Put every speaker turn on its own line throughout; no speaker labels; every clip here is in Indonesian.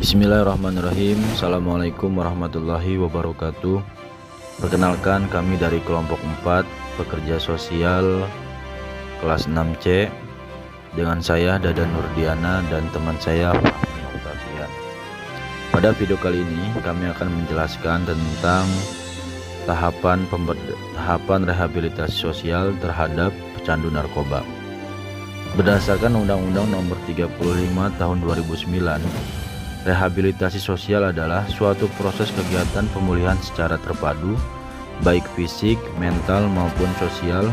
Bismillahirrahmanirrahim. Assalamualaikum warahmatullahi wabarakatuh. Perkenalkan, kami dari kelompok 4 pekerja sosial kelas 6C dengan saya Dadan Nurdiana dan teman saya Fahmi Octavian. Pada video kali ini kami akan menjelaskan tentang tahapan rehabilitasi sosial terhadap pecandu narkoba. Berdasarkan Undang-Undang Nomor 35 Tahun 2009, rehabilitasi sosial adalah suatu proses kegiatan pemulihan secara terpadu, baik fisik, mental maupun sosial,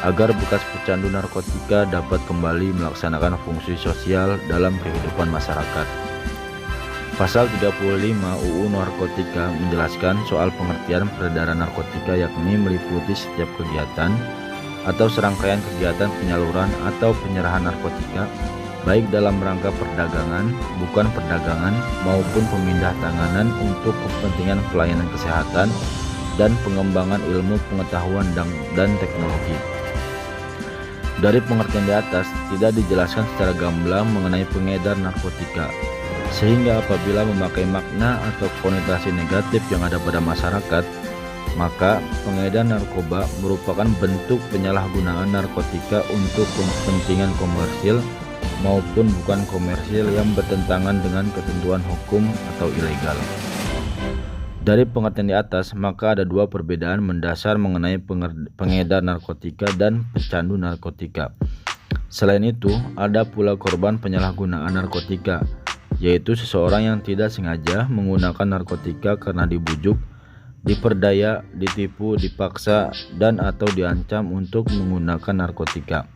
agar bekas pecandu narkotika dapat kembali melaksanakan fungsi sosial dalam kehidupan masyarakat. Pasal 35 UU Narkotika menjelaskan soal pengertian peredaran narkotika, yakni meliputi setiap kegiatan atau serangkaian kegiatan penyaluran atau penyerahan narkotika, baik dalam rangka perdagangan, bukan perdagangan, maupun pemindah tanganan untuk kepentingan pelayanan kesehatan dan pengembangan ilmu pengetahuan dan teknologi. Dari pengertian di atas tidak dijelaskan secara gamblang mengenai pengedar narkotika, sehingga apabila memakai makna atau konotasi negatif yang ada pada masyarakat, maka pengedar narkoba merupakan bentuk penyalahgunaan narkotika untuk kepentingan komersil maupun bukan komersil yang bertentangan dengan ketentuan hukum atau ilegal. Dari pengertian di atas, maka ada dua perbedaan mendasar mengenai pengedar narkotika dan pecandu narkotika. Selain itu, ada pula korban penyalahgunaan narkotika, yaitu seseorang yang tidak sengaja menggunakan narkotika karena dibujuk, diperdaya, ditipu, dipaksa, dan atau diancam untuk menggunakan narkotika.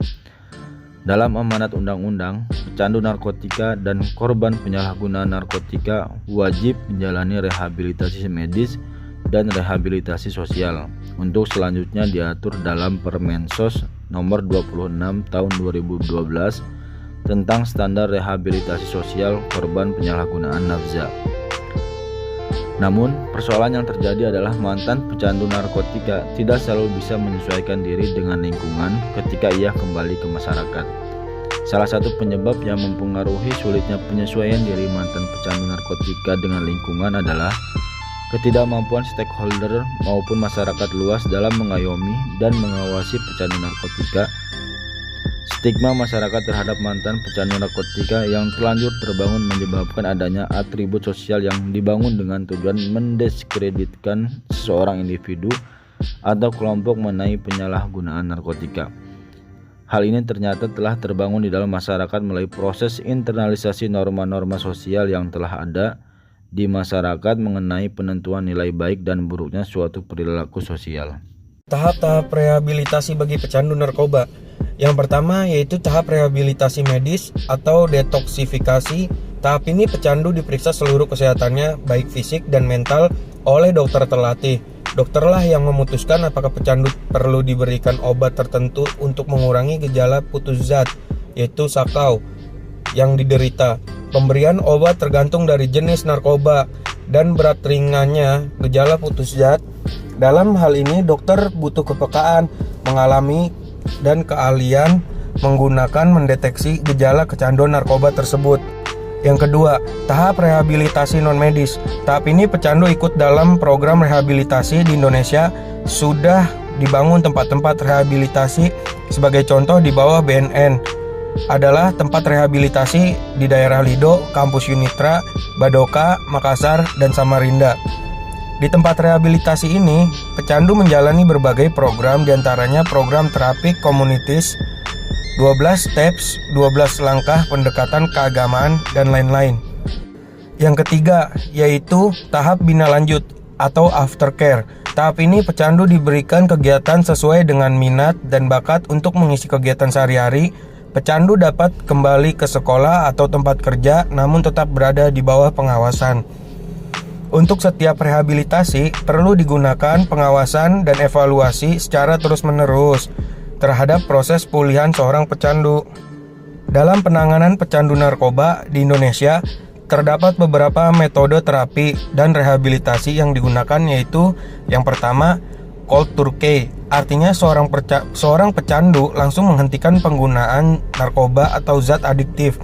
Dalam amanat undang-undang, pecandu narkotika dan korban penyalahgunaan narkotika wajib menjalani rehabilitasi medis dan rehabilitasi sosial. Untuk selanjutnya diatur dalam Permensos nomor 26 tahun 2012 tentang standar rehabilitasi sosial korban penyalahgunaan nafza. Namun, persoalan yang terjadi adalah mantan pecandu narkotika tidak selalu bisa menyesuaikan diri dengan lingkungan ketika ia kembali ke masyarakat. Salah satu penyebab yang mempengaruhi sulitnya penyesuaian diri mantan pecandu narkotika dengan lingkungan adalah ketidakmampuan stakeholder maupun masyarakat luas dalam mengayomi dan mengawasi pecandu narkotika. Stigma masyarakat terhadap mantan pecandu narkotika yang terlanjur terbangun menyebabkan adanya atribut sosial yang dibangun dengan tujuan mendiskreditkan seseorang individu atau kelompok mengenai penyalahgunaan narkotika. Hal ini ternyata telah terbangun di dalam masyarakat melalui proses internalisasi norma-norma sosial yang telah ada di masyarakat mengenai penentuan nilai baik dan buruknya suatu perilaku sosial.
Tahap-tahap rehabilitasi bagi pecandu narkoba. Yang pertama yaitu tahap rehabilitasi medis atau detoksifikasi. Tahap ini pecandu diperiksa seluruh kesehatannya baik fisik dan mental oleh dokter terlatih. Dokterlah yang memutuskan apakah pecandu perlu diberikan obat tertentu untuk mengurangi gejala putus zat, yaitu sakau yang diderita. Pemberian obat tergantung dari jenis narkoba dan berat ringannya gejala putus zat. Dalam hal ini dokter butuh kepekaan, mengalami dan keahlian menggunakan mendeteksi gejala kecanduan narkoba tersebut. Yang kedua, tahap rehabilitasi non-medis. Tahap ini pecandu ikut dalam program rehabilitasi di Indonesia. Sudah dibangun tempat-tempat rehabilitasi, sebagai contoh di bawah BNN adalah tempat rehabilitasi di daerah Lido, Kampus Unitra, Badoka, Makassar, dan Samarinda. Di tempat rehabilitasi ini, pecandu menjalani berbagai program, diantaranya program terapi komunitis, 12 steps, 12 langkah pendekatan keagamaan, dan lain-lain. Yang ketiga, yaitu tahap bina lanjut atau aftercare. Tahap ini pecandu diberikan kegiatan sesuai dengan minat dan bakat untuk mengisi kegiatan sehari-hari. Pecandu dapat kembali ke sekolah atau tempat kerja, namun tetap berada di bawah pengawasan. Untuk setiap rehabilitasi, perlu digunakan pengawasan dan evaluasi secara terus-menerus terhadap proses pemulihan seorang pecandu. Dalam penanganan pecandu narkoba di Indonesia, terdapat beberapa metode terapi dan rehabilitasi yang digunakan, yaitu yang pertama, cold turkey. Artinya seorang pecandu langsung menghentikan penggunaan narkoba atau zat adiktif.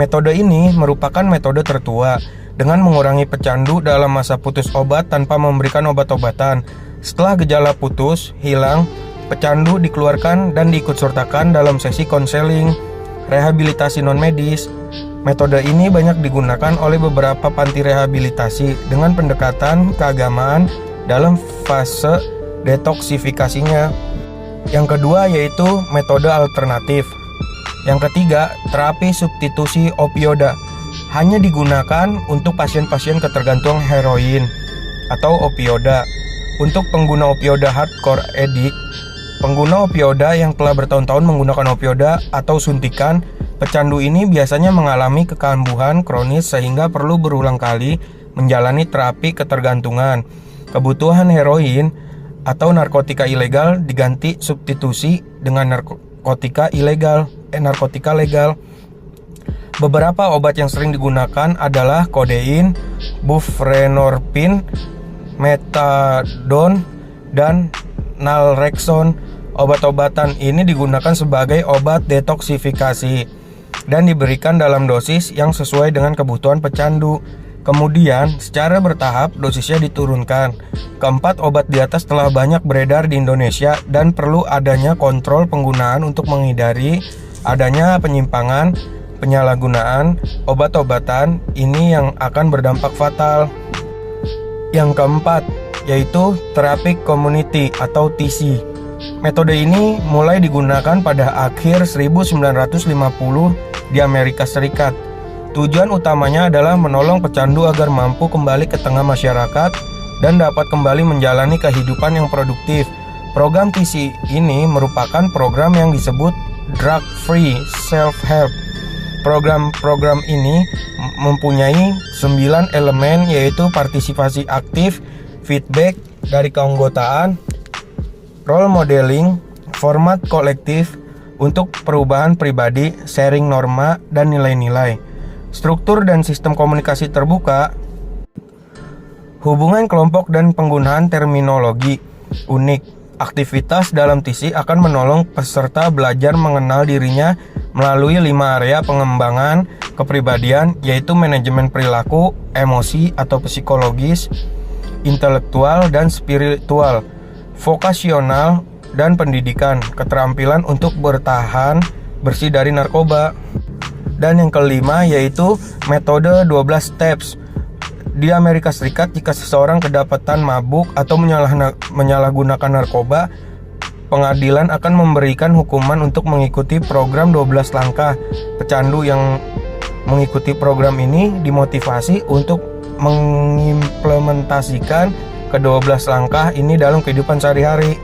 Metode ini merupakan metode tertua dengan mengurangi pecandu dalam masa putus obat tanpa memberikan obat-obatan. Setelah gejala putus hilang, pecandu dikeluarkan dan diikutsertakan dalam sesi konseling, rehabilitasi non-medis. Metode ini banyak digunakan oleh beberapa panti rehabilitasi dengan pendekatan keagamaan dalam fase detoksifikasinya. Yang kedua yaitu metode alternatif. Yang ketiga, terapi substitusi opioida. Hanya digunakan untuk pasien-pasien ketergantungan heroin atau opioida. Untuk pengguna opioida hardcore addict, pengguna opioida yang telah bertahun-tahun menggunakan opioida atau suntikan, pecandu ini biasanya mengalami kekambuhan kronis sehingga perlu berulang kali menjalani terapi ketergantungan. Kebutuhan heroin atau narkotika ilegal diganti substitusi dengan narkotika legal. Beberapa obat yang sering digunakan adalah kodein, buprenorfin, metadon, dan naltrexone. Obat-obatan ini digunakan sebagai obat detoksifikasi dan diberikan dalam dosis yang sesuai dengan kebutuhan pecandu. Kemudian, secara bertahap dosisnya diturunkan. Keempat obat di atas telah banyak beredar di Indonesia dan perlu adanya kontrol penggunaan untuk menghindari adanya penyalahgunaan obat-obatan ini yang akan berdampak fatal. Yang keempat yaitu terapi community atau TC. Metode ini mulai digunakan pada akhir 1950 di Amerika Serikat. Tujuan utamanya adalah menolong pecandu agar mampu kembali ke tengah masyarakat dan dapat kembali menjalani kehidupan yang produktif. Program TC ini merupakan program yang disebut drug free self-help. Program ini mempunyai 9 elemen, yaitu partisipasi aktif, feedback dari keanggotaan, role modeling, format kolektif untuk perubahan pribadi, sharing norma dan nilai-nilai, struktur dan sistem komunikasi terbuka, hubungan kelompok dan penggunaan terminologi unik. Aktivitas dalam TC akan menolong peserta belajar mengenal dirinya melalui 5 area pengembangan kepribadian, yaitu manajemen perilaku, emosi atau psikologis, intelektual dan spiritual, vokasional dan pendidikan, keterampilan untuk bertahan bersih dari narkoba. Dan yang kelima yaitu metode 12 steps. Di Amerika Serikat, jika seseorang kedapatan mabuk atau menyalahgunakan narkoba, pengadilan akan memberikan hukuman untuk mengikuti program 12 langkah. Pecandu yang mengikuti program ini dimotivasi untuk mengimplementasikan ke-12 langkah ini dalam kehidupan sehari-hari.